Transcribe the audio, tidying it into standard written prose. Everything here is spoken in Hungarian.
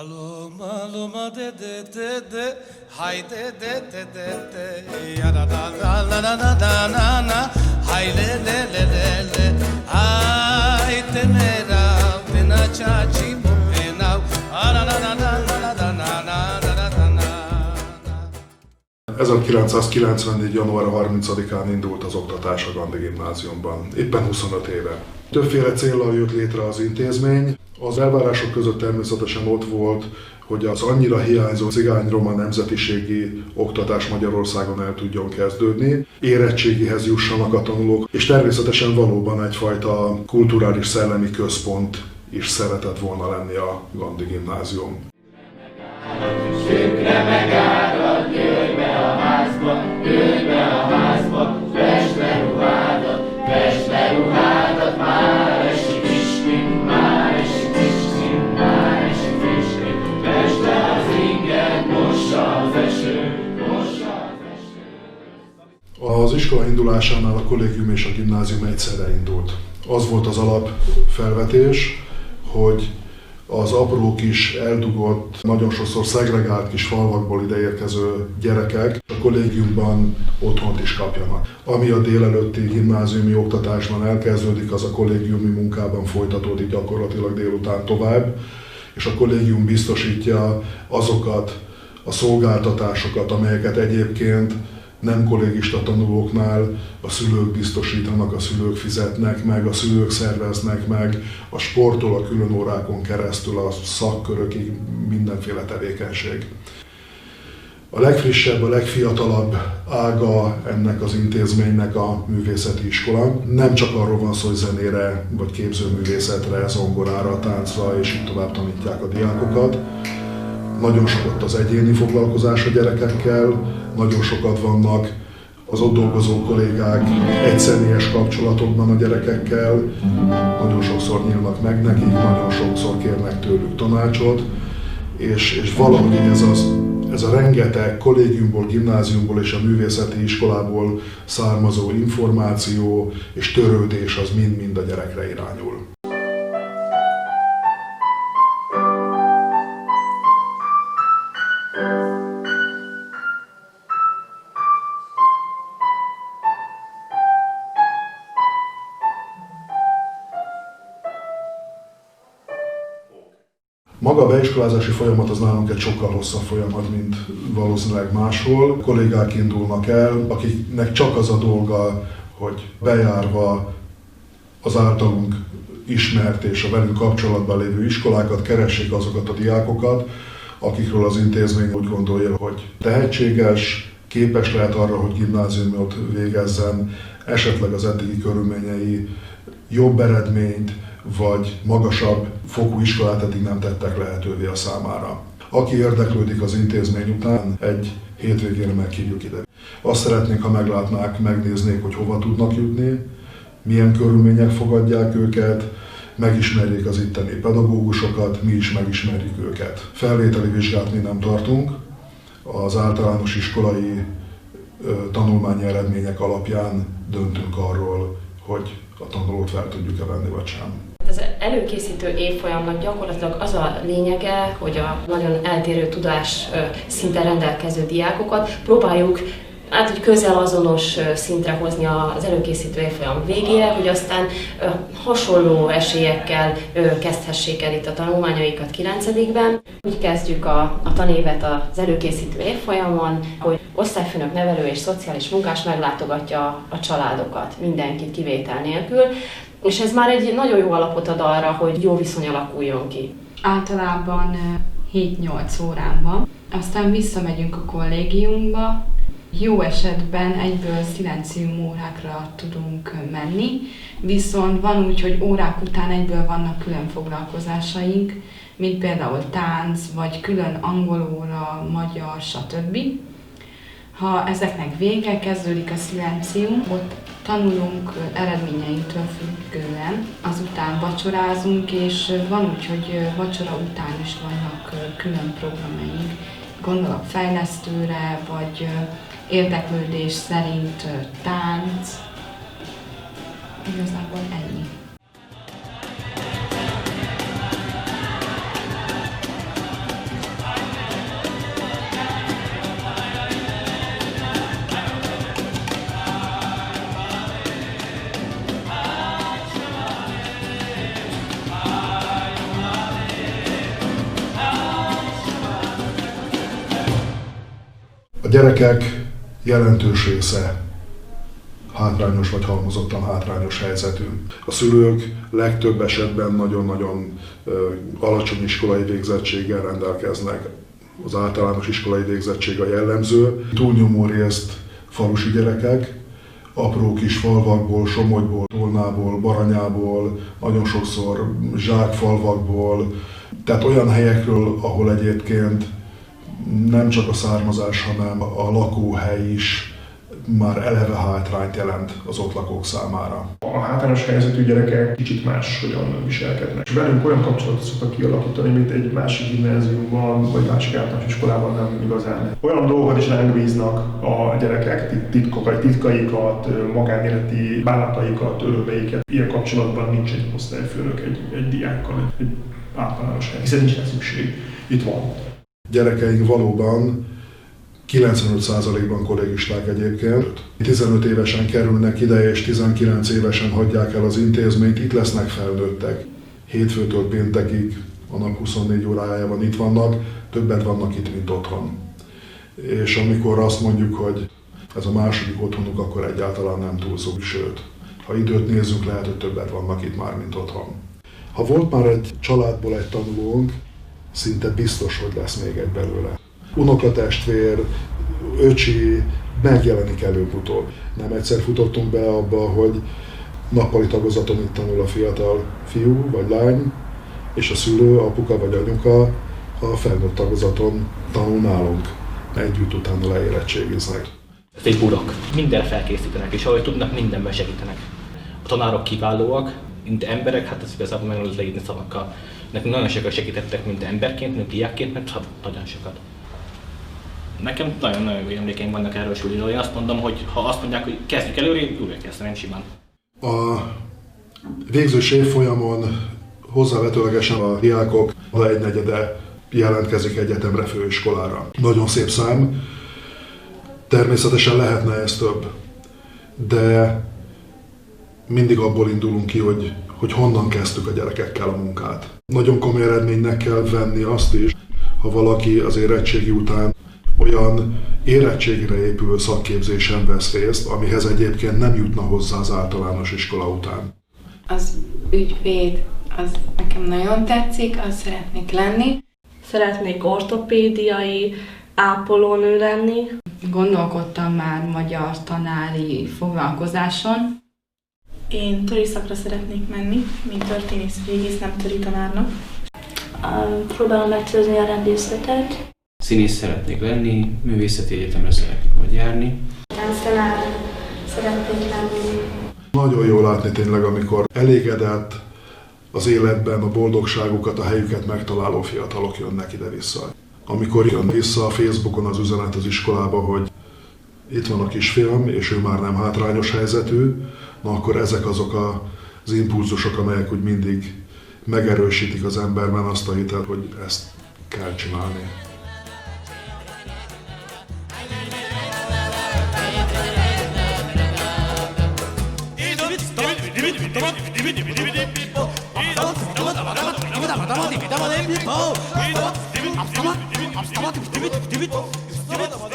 Aloma loma de de de de, hay de de de de de, ya da da da la da da da na na, hay le le le le le, ay te mera te na chachi pena, da da da da da da na na da da da na. 1994. január 30-án indult az oktatás a Gandhi Gimnáziumban, éppen 25 éve. Többféle céllal jött létre az intézmény. Az elvárások között természetesen ott volt, hogy az annyira hiányzó cigány-roma nemzetiségi oktatás Magyarországon el tudjon kezdődni, érettségihez jussanak a tanulók, és természetesen valóban egyfajta kulturális szellemi központ is szeretett volna lenni a Gandhi Gimnázium. Sükre megárad, jöjj be a házba, jöjj be a házba, vesd le ruhádat, már esik ismét, már esik ismét, már esik ismét, vesd le az inged, mossa az eső, mossa az eső. Az iskola indulásánál a kollégium és a gimnázium egyszerre indult. Az volt az alapfelvetés, hogy az apró kis eldugott, nagyon sokszor szegregált kis falvakból ideérkező gyerekek a kollégiumban otthont is kapjanak. Ami a délelőtti gimnáziumi oktatásban elkezdődik, az a kollégiumi munkában folytatódik gyakorlatilag délután tovább, és a kollégium biztosítja azokat a szolgáltatásokat, amelyeket egyébként nem kollégista tanulóknál a szülők biztosítanak, a szülők fizetnek meg, a szülők szerveznek meg, a sporttól a külön órákon keresztül a szakkörökig mindenféle tevékenység. A legfrissebb, a legfiatalabb ága ennek az intézménynek a művészeti iskola. Nem csak arról van szó, hogy zenére, vagy képzőművészetre, zongorára, táncra és így tovább tanítják a diákokat. Nagyon sokat az egyéni foglalkozás a gyerekekkel, nagyon sokat vannak az ott dolgozó kollégák egyszemélyes kapcsolatokban a gyerekekkel, nagyon sokszor nyílnak meg nekik, nagyon sokszor kérnek tőlük tanácsot, és valahogy ez a rengeteg kollégiumból, gimnáziumból és a művészeti iskolából származó információ és törődés az mind-mind a gyerekre irányul. Maga a beiskolázási folyamat az nálunk egy sokkal hosszabb folyamat, mint valószínűleg máshol. Kollégák indulnak el, akiknek csak az a dolga, hogy bejárva az általunk ismert és a velünk kapcsolatban lévő iskolákat keressék azokat a diákokat, akikről az intézmény úgy gondolja, hogy tehetséges, képes lehet arra, hogy gimnáziumot végezzen, esetleg az eddigi körülményei jobb eredményt, vagy magasabb fokú iskolát eddig nem tettek lehetővé a számára. Aki érdeklődik az intézmény után, egy hétvégére meghívjuk ide. Azt szeretnénk, ha meglátnák, megnéznék, hogy hova tudnak jutni, milyen körülmények fogadják őket, megismerjék az itteni pedagógusokat, mi is megismerjük őket. Felvételi vizsgát mi nem tartunk, az általános iskolai tanulmányi eredmények alapján döntünk arról, hogy a tanulót fel tudjuk-e venni vagy sem. Az előkészítő évfolyamnak gyakorlatilag az a lényege, hogy a nagyon eltérő tudás szinten rendelkező diákokat próbáljuk egy közel azonos szintre hozni az előkészítő évfolyam végére, hogy aztán hasonló esélyekkel kezdhessék el itt a tanulmányaikat 9-ben. Úgy kezdjük a tanévet az előkészítő évfolyamon, hogy osztályfőnök, nevelő és szociális munkás meglátogatja a családokat, mindenkit kivétel nélkül, és ez már egy nagyon jó alapot ad arra, hogy jó viszony alakuljon ki. Általában 7-8 órán van, aztán visszamegyünk a kollégiumba. Jó esetben egyből szilencium órákra tudunk menni, viszont van úgy, hogy órák után egyből vannak külön foglalkozásaink, mint például tánc, vagy külön angol óra, magyar, stb. Ha ezeknek vége, kezdődik a szilencium, ott tanulunk eredményeinktől függően, azután vacsorázunk, és van úgy, hogy vacsora után is vannak külön programjaink. Gondolok fejlesztőre, vagy érdeklődés szerint tánc. Igazából ennyi. gyerekek jelentős része hátrányos vagy halmozottan hátrányos helyzetű. A szülők legtöbb esetben nagyon-nagyon alacsony iskolai végzettséggel rendelkeznek. Az általános iskolai végzettség a jellemző. Túlnyomó részt falusi gyerekek, apró kis falvakból, Somogyból, Tolnából, Baranyából, nagyon sokszor zsákfalvakból, tehát olyan helyekről, ahol egyébként nem csak a származás, hanem a lakóhely is már eleve hátrányt jelent az ott lakók számára. A hátrányos helyzetű gyerekek kicsit máshogyan viselkednek. És velünk olyan kapcsolatot szoktak kialakítani, mint egy másik gimnáziumban, vagy másik általános iskolában nem igazán. Olyan dolgokat is ránk bíznak a gyerekek, titkaikat, magánéleti bánataikat, örömeiket. Ilyen kapcsolatban nincs egy osztályfőnök egy diákkal, egy általános hely, hiszen nincs rá szükség. Itt van. Gyerekeink valóban 95%-ban kollégisták egyébként. 15 évesen kerülnek ide, és 19 évesen hagyják el az intézményt, itt lesznek felnőttek. Hétfőtől péntekig, a nap 24 órájában itt vannak, többet vannak itt, mint otthon. És amikor azt mondjuk, hogy ez a második otthonuk, akkor egyáltalán nem túlzó, sőt, ha időt nézzünk, lehet, hogy többet vannak itt már, mint otthon. Ha volt már egy családból egy tanulónk, szinte biztos, hogy lesz még egy belőle. Unokatestvér, öcsi megjelenik előbb-utóbb. Nem egyszer futottunk be abba, hogy nappali tagozaton itt tanul a fiatal fiú vagy lány, és a szülő, apuka vagy anyuka a felnőtt tagozaton tanul nálunk. Együtt utána leérettségiznek. Ezek urak, mindenre felkészítenek, és ahogy tudnak, mindenben segítenek. A tanárok kiválóak, mint emberek, hát ez igazából meg lehet leírni szavakkal. Nekünk nagyon sokat segítettek, mint emberként, mint diákként, mert hát nagyon sokat. Nekem nagyon-nagyon jó emlékeim vannak erről a suliról. Én azt mondom, hogy ha azt mondják, hogy kezdjük előre, én újra kezdtem simán. A végzős évfolyamon hozzávetőlegesen a diákok egynegyede jelentkezik egyetemre, főiskolára. Nagyon szép szám. Természetesen lehetne ez több, de mindig abból indulunk ki, hogy honnan kezdtük a gyerekekkel a munkát. Nagyon komoly eredménynek kell venni azt is, ha valaki az érettségi után olyan érettségre épülő szakképzésen vesz részt, amihez egyébként nem jutna hozzá az általános iskola után. Az ügyvéd, az nekem nagyon tetszik, azt szeretnék lenni. Szeretnék ortopédiai ápolónő lenni. Gondolkodtam már magyar tanári foglalkozáson. Én töri szakra szeretnék menni, mint történész régész, nem töri tanárnak. Próbálom megszerezni a rendészetet. Színész szeretnék lenni, művészeti egyetemre szeretnék majd járni. Tánctanár szeretnék lenni. Nagyon jó látni tényleg, amikor elégedett az életben a boldogságukat, a helyüket megtaláló fiatalok jönnek ide-vissza. Amikor jön vissza a Facebookon az üzenet az iskolába, hogy itt van a kisfiam, és ő már nem hátrányos helyzetű, na akkor ezek azok az impulzusok, amelyek úgy mindig megerősítik az emberben azt a hitelt, hogy ezt kell csinálni. Come on.